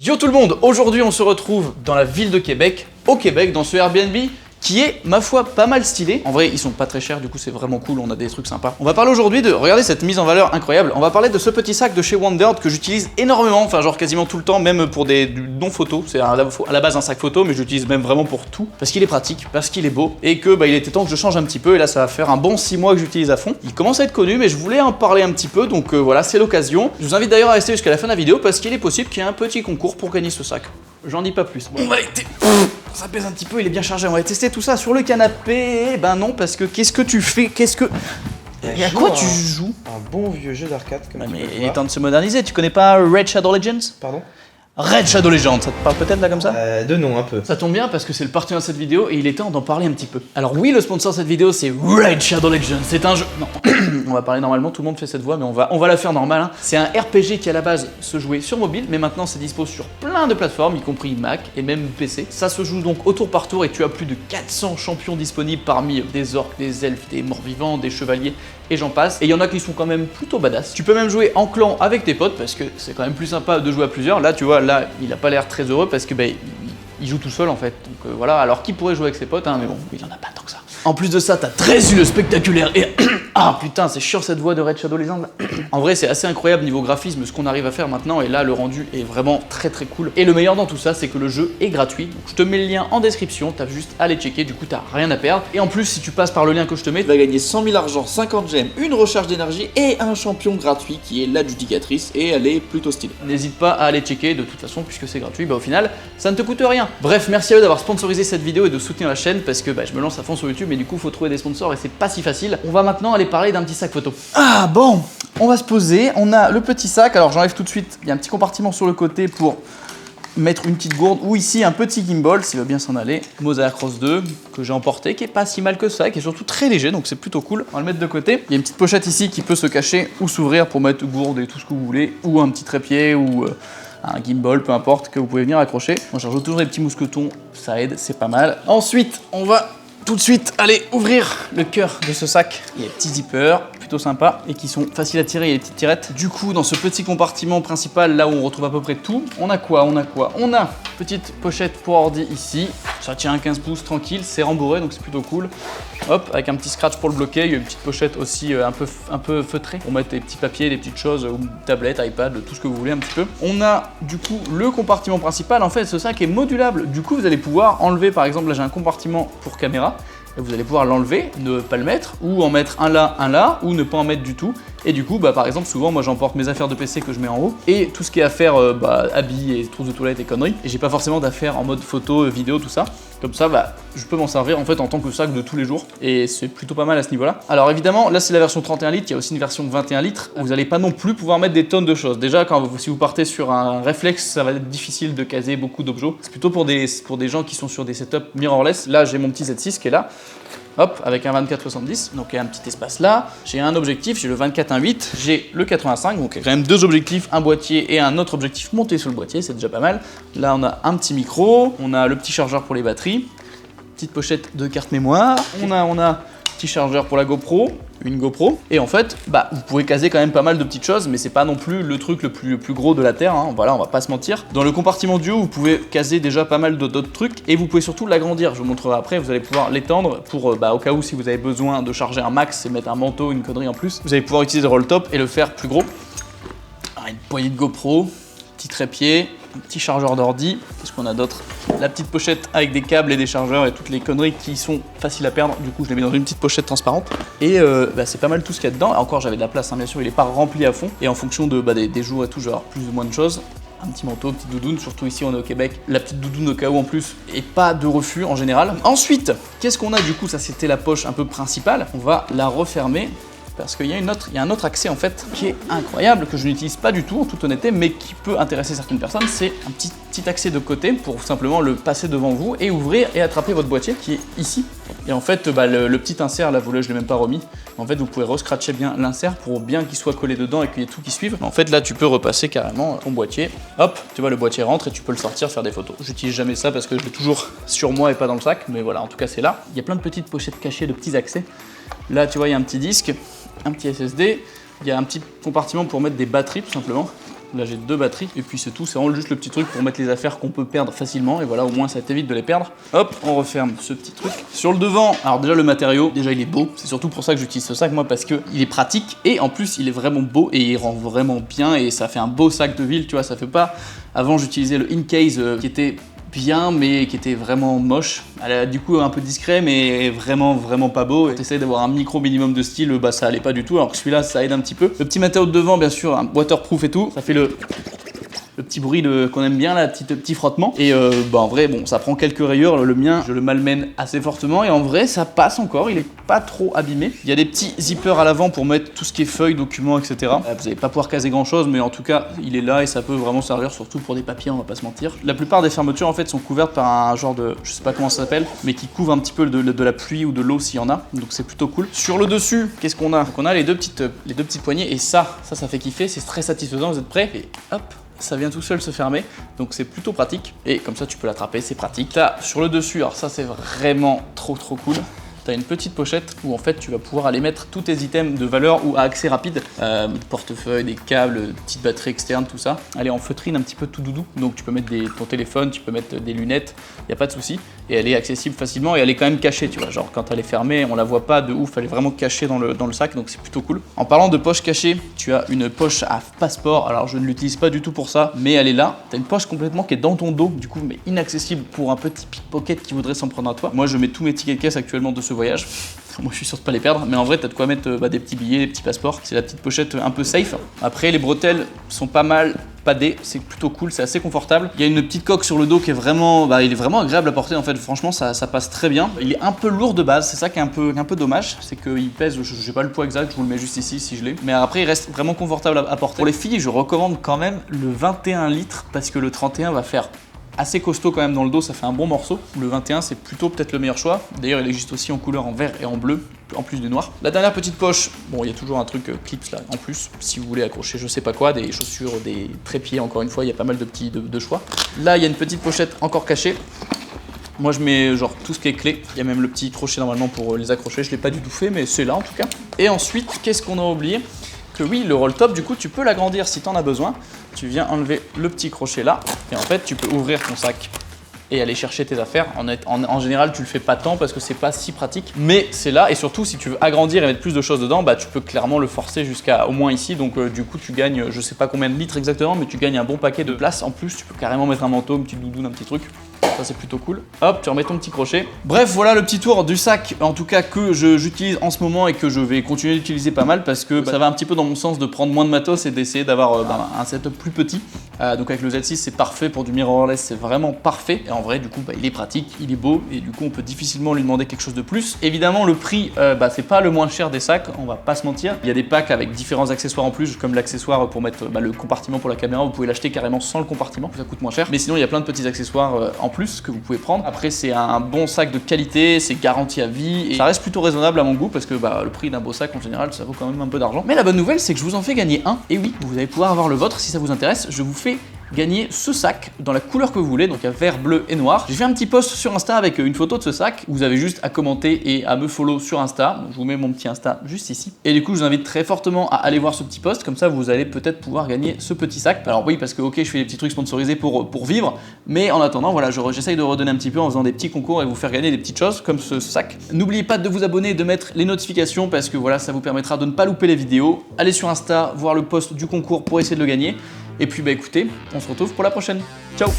Yo tout le monde, aujourd'hui on se retrouve dans la ville de Québec, au Québec, dans ce Airbnb qui est, ma foi, pas mal stylé. En vrai, ils sont pas très chers, du coup c'est vraiment cool, on a des trucs sympas. On va parler aujourd'hui de, regardez cette mise en valeur incroyable, on va parler de ce petit sac de chez Wondered que j'utilise énormément, enfin genre quasiment tout le temps, même pour des non-photos. C'est à la base un sac photo, mais j'utilise même vraiment pour tout, parce qu'il est pratique, parce qu'il est beau, et que il était temps que je change un petit peu, et là ça va faire un bon 6 mois que j'utilise à fond. Il commence à être connu, mais je voulais en parler un petit peu, donc voilà, c'est l'occasion. Je vous invite d'ailleurs à rester jusqu'à la fin de la vidéo, parce qu'il est possible qu'il y ait un petit concours pour gagner ce sac. J'en dis pas plus. On va être... Ça pèse un petit peu, il est bien chargé. On va tester tout ça sur le canapé. Ben non, parce que qu'est-ce que tu fais? Et à quoi tu joues? Un bon vieux jeu d'arcade comme tu peux le Mais il est voir. temps de se moderniser. Tu connais pas Raid Shadow Legends? Pardon? Raid Shadow Legends, ça te parle peut-être là comme ça? De nom un peu. Ça tombe bien parce que c'est le partenaire de cette vidéo et il est temps d'en parler un petit peu. Alors oui, le sponsor de cette vidéo c'est Raid Shadow Legends. C'est un jeu... Non, on va parler normalement, tout le monde fait cette voix, mais on va la faire normale. Hein. C'est un RPG qui à la base se jouait sur mobile, mais maintenant c'est dispo sur plein de plateformes, y compris Mac et même PC. Ça se joue donc au tour par tour et tu as plus de 400 champions disponibles parmi des orques, des elfes, des morts-vivants, des chevaliers et j'en passe. Et il y en a qui sont quand même plutôt badass. Tu peux même jouer en clan avec tes potes parce que c'est quand même plus sympa de jouer à plusieurs. Là, tu vois, là, il a pas l'air très heureux parce que il joue tout seul en fait. Donc voilà, alors qui pourrait jouer avec ses potes, hein, mais bon, il en a pas tant que ça. En plus de ça, t'as 13 le spectaculaire et... Ah putain, c'est chiant cette voix de Raid Shadow Legends là. En vrai, c'est assez incroyable niveau graphisme ce qu'on arrive à faire maintenant et là, le rendu est vraiment très très cool. Et le meilleur dans tout ça, c'est que le jeu est gratuit. Donc, je te mets le lien en description, t'as juste à aller checker, du coup t'as rien à perdre. Et en plus, si tu passes par le lien que je te mets, tu vas gagner 100 000 argent, 50 gemmes, une recharge d'énergie et un champion gratuit qui est l'adjudicatrice et elle est plutôt stylée. N'hésite pas à aller checker de toute façon, puisque c'est gratuit, au final, ça ne te coûte rien. Bref, merci à eux d'avoir sponsorisé cette vidéo et de soutenir la chaîne parce que je me lance à fond sur YouTube, mais du coup, faut trouver des sponsors et c'est pas si facile. On va maintenant aller parler d'un petit sac photo. Ah bon, on va se poser, on a le petit sac, alors j'enlève tout de suite, il y a un petit compartiment sur le côté pour mettre une petite gourde ou ici un petit gimbal s'il veut bien s'en aller. Mosaïque Cross 2 que j'ai emporté, qui est pas si mal que ça, qui est surtout très léger donc c'est plutôt cool. On va le mettre de côté. Il y a une petite pochette ici qui peut se cacher ou s'ouvrir pour mettre gourde et tout ce que vous voulez, ou un petit trépied ou un gimbal, peu importe, que vous pouvez venir accrocher. Moi je rajoute toujours des petits mousquetons, ça aide, c'est pas mal. Ensuite on va tout de suite aller ouvrir le cœur de ce sac. Il y a des petits zippers plutôt sympas et qui sont faciles à tirer, il y a des petites tirettes. Du coup, dans ce petit compartiment principal, là où on retrouve à peu près tout, on a quoi? On a petite pochette pour ordi ici. Ça tient un 15 pouces tranquille, c'est rembourré donc c'est plutôt cool. Hop, avec un petit scratch pour le bloquer. Il y a une petite pochette aussi un peu feutrée pour mettre des petits papiers, des petites choses, ou tablette, iPad, tout ce que vous voulez un petit peu. On a du coup le compartiment principal. En fait, ce sac est modulable. Du coup, vous allez pouvoir enlever, par exemple, là j'ai un compartiment pour caméra. Et vous allez pouvoir l'enlever, ne pas le mettre, ou en mettre un là, ou ne pas en mettre du tout. Et du coup, par exemple, souvent, moi j'emporte mes affaires de PC que je mets en haut, et tout ce qui est affaires, habits et trousses de toilette et conneries. Et j'ai pas forcément d'affaires en mode photo, vidéo, tout ça. Comme ça, je peux m'en servir en fait en tant que sac de tous les jours. Et c'est plutôt pas mal à ce niveau-là. Alors évidemment, là c'est la version 31 litres, il y a aussi une version 21 litres. Vous n'allez pas non plus pouvoir mettre des tonnes de choses. Déjà, si vous partez sur un réflexe, ça va être difficile de caser beaucoup d'objets. C'est plutôt pour des gens qui sont sur des setups mirrorless. Là, j'ai mon petit Z6 qui est là. Hop, avec un 24-70, donc il y a un petit espace là. J'ai un objectif, j'ai le 24-1.8, j'ai le 85, donc il y a quand même deux objectifs, un boîtier et un autre objectif monté sur le boîtier, c'est déjà pas mal. Là on a un petit micro, on a le petit chargeur pour les batteries, petite pochette de carte mémoire, on a petit chargeur pour la GoPro, une GoPro, et en fait, vous pouvez caser quand même pas mal de petites choses, mais c'est pas non plus le truc le plus gros de la Terre, hein. Voilà, on va pas se mentir. Dans le compartiment du haut, vous pouvez caser déjà pas mal d'autres trucs, et vous pouvez surtout l'agrandir, je vous montrerai après, vous allez pouvoir l'étendre pour, au cas où si vous avez besoin de charger un max et mettre un manteau, une connerie en plus, vous allez pouvoir utiliser le roll top et le faire plus gros. Alors, une poignée de GoPro, petit trépied, un petit chargeur d'ordi, qu'est-ce qu'on a d'autre? La petite pochette avec des câbles et des chargeurs et toutes les conneries qui sont faciles à perdre, du coup je les mets dans une petite pochette transparente. Et c'est pas mal tout ce qu'il y a dedans, et encore j'avais de la place, hein, bien sûr il est pas rempli à fond, et en fonction des jours et tout, je vais avoir plus ou moins de choses. Un petit manteau, petite doudoune, surtout ici on est au Québec, la petite doudoune au cas où en plus, et pas de refus en général. Ensuite, qu'est-ce qu'on a du coup? Ça c'était la poche un peu principale, on va la refermer. Parce qu'il y a un autre accès en fait qui est incroyable, que je n'utilise pas du tout en toute honnêteté, mais qui peut intéresser certaines personnes. C'est un petit accès de côté pour simplement le passer devant vous et ouvrir et attraper votre boîtier qui est ici. Et en fait, le petit insert là, je ne l'ai même pas remis. En fait, vous pouvez rescratcher bien l'insert pour bien qu'il soit collé dedans et qu'il y ait tout qui suive. En fait, là, tu peux repasser carrément ton boîtier. Hop, tu vois, le boîtier rentre et tu peux le sortir, faire des photos. J'utilise jamais ça parce que je l'ai toujours sur moi et pas dans le sac, mais voilà, en tout cas, c'est là. Il y a plein de petites pochettes cachées, de petits accès. Là, tu vois, il y a un petit disque, un petit SSD, il y a un petit compartiment pour mettre des batteries tout simplement. Là j'ai 2 batteries et puis c'est tout, c'est vraiment juste le petit truc pour mettre les affaires qu'on peut perdre facilement et voilà, au moins ça t'évite de les perdre. Hop, on referme ce petit truc. Sur le devant, alors déjà le matériau, déjà il est beau, c'est surtout pour ça que j'utilise ce sac moi parce que il est pratique et en plus il est vraiment beau et il rend vraiment bien et ça fait un beau sac de ville, tu vois, ça fait pas... Avant j'utilisais le Incase qui était bien mais qui était vraiment moche, du coup un peu discret mais vraiment pas beau. T'essayes d'avoir un micro minimum de style, bah ça allait pas du tout, alors que celui-là ça aide un petit peu. Le petit matériau de devant bien sûr, un waterproof et tout, ça fait le petit bruit qu'on aime bien, là, petit frottement. Et bah en vrai, bon, ça prend quelques rayures. Le mien, je le malmène assez fortement. Et en vrai, ça passe encore. Il est pas trop abîmé. Il y a des petits zippers à l'avant pour mettre tout ce qui est feuilles, documents, etc. Vous n'allez pas pouvoir caser grand chose, mais en tout cas, il est là et ça peut vraiment servir, surtout pour des papiers, on va pas se mentir. La plupart des fermetures, en fait, sont couvertes par un genre de, je sais pas comment ça s'appelle, mais qui couvre un petit peu de la pluie ou de l'eau s'il y en a. Donc c'est plutôt cool. Sur le dessus, qu'est-ce qu'on a? Donc on a les deux petites poignées. Et ça fait kiffer. C'est très satisfaisant. Vous êtes prêts? Et hop, ça vient tout seul se fermer, donc c'est plutôt pratique. Et comme ça, tu peux l'attraper, c'est pratique. Là, sur le dessus, alors ça, c'est vraiment trop cool. Tu as une petite pochette où en fait tu vas pouvoir aller mettre tous tes items de valeur ou à accès rapide, portefeuille, des câbles, petites batteries externes, tout ça. Elle est en feutrine un petit peu tout doudou, donc tu peux mettre ton téléphone, tu peux mettre des lunettes, il n'y a pas de souci. Et elle est accessible facilement et elle est quand même cachée, tu vois. Genre quand elle est fermée, on la voit pas de ouf, elle est vraiment cachée dans le sac, donc c'est plutôt cool. En parlant de poche cachée, tu as une poche à passeport. Alors je ne l'utilise pas du tout pour ça, mais elle est là. Tu as une poche complètement qui est dans ton dos, du coup, mais inaccessible pour un petit pickpocket qui voudrait s'en prendre à toi. Moi, je mets tous mes tickets de caisse actuellement de ce voyage. Moi, je suis sûr de pas les perdre, mais en vrai, tu as de quoi mettre des petits billets, des petits passeports. C'est la petite pochette un peu safe. Après, les bretelles sont pas mal padées, c'est plutôt cool, c'est assez confortable. Il y a une petite coque sur le dos qui est vraiment, il est vraiment agréable à porter en fait. Franchement, ça passe très bien. Il est un peu lourd de base, c'est ça qui est un peu dommage, c'est qu'il pèse, je sais pas le poids exact, je vous le mets juste ici si je l'ai. Mais après, il reste vraiment confortable à porter. Pour les filles, je recommande quand même le 21 litres parce que le 31 va faire assez costaud quand même dans le dos, ça fait un bon morceau. Le 21 c'est plutôt peut-être le meilleur choix. D'ailleurs il existe aussi en couleur en vert et en bleu, en plus du noir. La dernière petite poche, bon il y a toujours un truc clips là en plus, si vous voulez accrocher je sais pas quoi, des chaussures, des trépieds, encore une fois il y a pas mal de petits de choix. Là il y a une petite pochette encore cachée. Moi je mets genre tout ce qui est clé, il y a même le petit crochet normalement pour les accrocher, je l'ai pas du tout fait mais c'est là en tout cas. Et ensuite qu'est-ce qu'on a oublié? Que oui, le roll top du coup tu peux l'agrandir si tu en as besoin. Tu viens enlever le petit crochet là et en fait tu peux ouvrir ton sac et aller chercher tes affaires. En général tu le fais pas tant parce que c'est pas si pratique, mais c'est là et surtout si tu veux agrandir et mettre plus de choses dedans, bah tu peux clairement le forcer jusqu'à au moins ici, donc du coup tu gagnes je sais pas combien de litres exactement, mais tu gagnes un bon paquet de place. En plus tu peux carrément mettre un manteau, une petite doudoune, un petit truc. Ça c'est plutôt cool. Hop, tu remets ton petit crochet. Bref, voilà le petit tour du sac, en tout cas que j'utilise en ce moment et que je vais continuer d'utiliser pas mal parce que ça va un petit peu dans mon sens de prendre moins de matos et d'essayer d'avoir un setup plus petit. Donc avec le Z6 c'est parfait pour du mirrorless, c'est vraiment parfait. Et en vrai du coup il est pratique, il est beau et du coup on peut difficilement lui demander quelque chose de plus. Évidemment le prix c'est pas le moins cher des sacs, on va pas se mentir. Il y a des packs avec différents accessoires en plus, comme l'accessoire pour mettre le compartiment pour la caméra, vous pouvez l'acheter carrément sans le compartiment, ça coûte moins cher. Mais sinon il y a plein de petits accessoires en plus que vous pouvez prendre. Après c'est un bon sac de qualité, c'est garanti à vie et ça reste plutôt raisonnable à mon goût parce que le prix d'un beau sac en général ça vaut quand même un peu d'argent. Mais la bonne nouvelle c'est que je vous en fais gagner un, et oui, vous allez pouvoir avoir le vôtre si ça vous intéresse. Je vous fais gagner ce sac dans la couleur que vous voulez, donc à vert, bleu et noir. J'ai fait un petit post sur Insta avec une photo de ce sac. Vous avez juste à commenter et à me follow sur Insta. Donc, je vous mets mon petit Insta juste ici. Et du coup, je vous invite très fortement à aller voir ce petit post. Comme ça, vous allez peut-être pouvoir gagner ce petit sac. Alors oui, parce que ok, je fais des petits trucs sponsorisés pour vivre, mais en attendant, voilà, j'essaye de redonner un petit peu en faisant des petits concours et vous faire gagner des petites choses comme ce sac. N'oubliez pas de vous abonner et de mettre les notifications parce que voilà, ça vous permettra de ne pas louper les vidéos. Allez sur Insta, voir le post du concours pour essayer de le gagner. Et puis écoutez, on se retrouve pour la prochaine. Ciao!